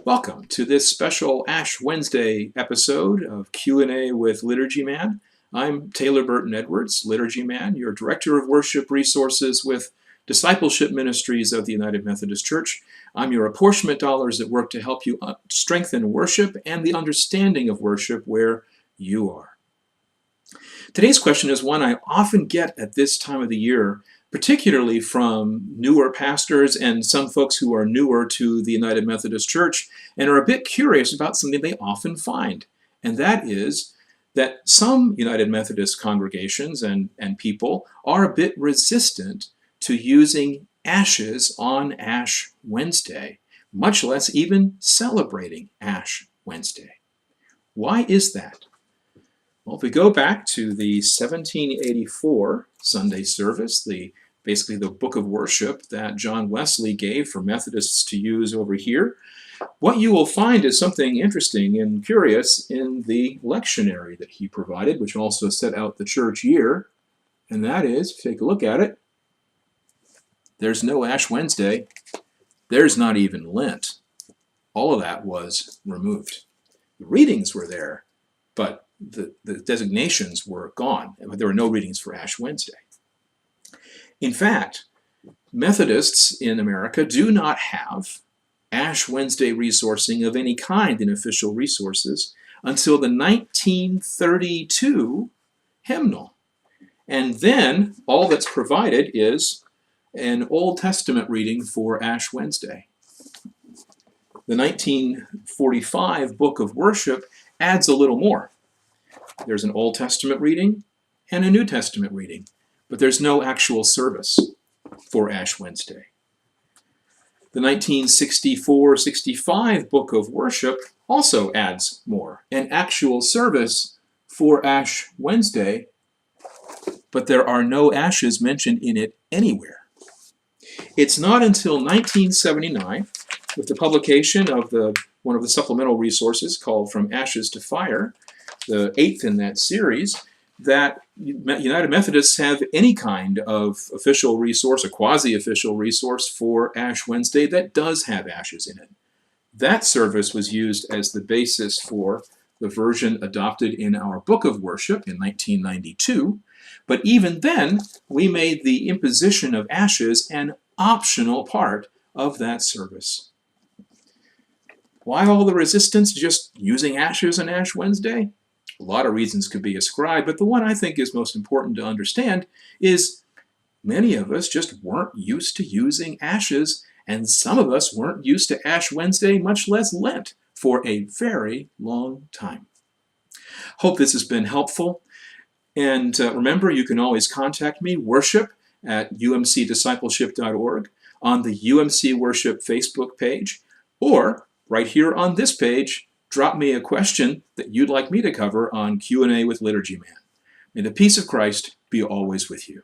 Welcome to this special Ash Wednesday episode of Q&A with Liturgy Man. I'm Taylor Burton-Edwards, Liturgy Man, your Director of Worship Resources with Discipleship Ministries of the United Methodist Church. I'm your apportionment dollars at work to help you strengthen worship and the understanding of worship where you are. Today's question is one I often get at this time of the year, particularly from newer pastors and some folks who are newer to the United Methodist Church and are a bit curious about something they often find. And that is that some United Methodist congregations and people are a bit resistant to using ashes on Ash Wednesday, much less even celebrating Ash Wednesday. Why is that? Well, if we go back to the 1784 Sunday service, basically the book of worship that John Wesley gave for Methodists to use over here, what you will find is something interesting and curious in the lectionary that he provided, which also set out the church year, and that is, take a look at it, there's no Ash Wednesday, there's not even Lent. All of that was removed. The readings were there, but the designations were gone. There were no readings for Ash Wednesday. In fact, Methodists in America do not have Ash Wednesday resourcing of any kind in official resources until the 1932 hymnal. And then all that's provided is an Old Testament reading for Ash Wednesday. The 1945 book of worship adds a little more. There's an Old Testament reading and a New Testament reading, but there's no actual service for Ash Wednesday. The 1964-65 book of worship also adds more, an actual service for Ash Wednesday, but there are no ashes mentioned in it anywhere. It's not until 1979, with the publication of one of the supplemental resources called From Ashes to Fire, the 8th in that series, that United Methodists have any kind of official resource, a quasi-official resource for Ash Wednesday that does have ashes in it. That service was used as the basis for the version adopted in our book of worship in 1992, but even then we made the imposition of ashes an optional part of that service. Why all the resistance to just using ashes on Ash Wednesday? A lot of reasons could be ascribed, but the one I think is most important to understand is many of us just weren't used to using ashes, and some of us weren't used to Ash Wednesday, much less Lent, for a very long time. Hope this has been helpful, and remember, you can always contact me, worship@umcdiscipleship.org, on the UMC Worship Facebook page, or right here on this page, drop me a question that you'd like me to cover on Q&A with Liturgy Man. May the peace of Christ be always with you.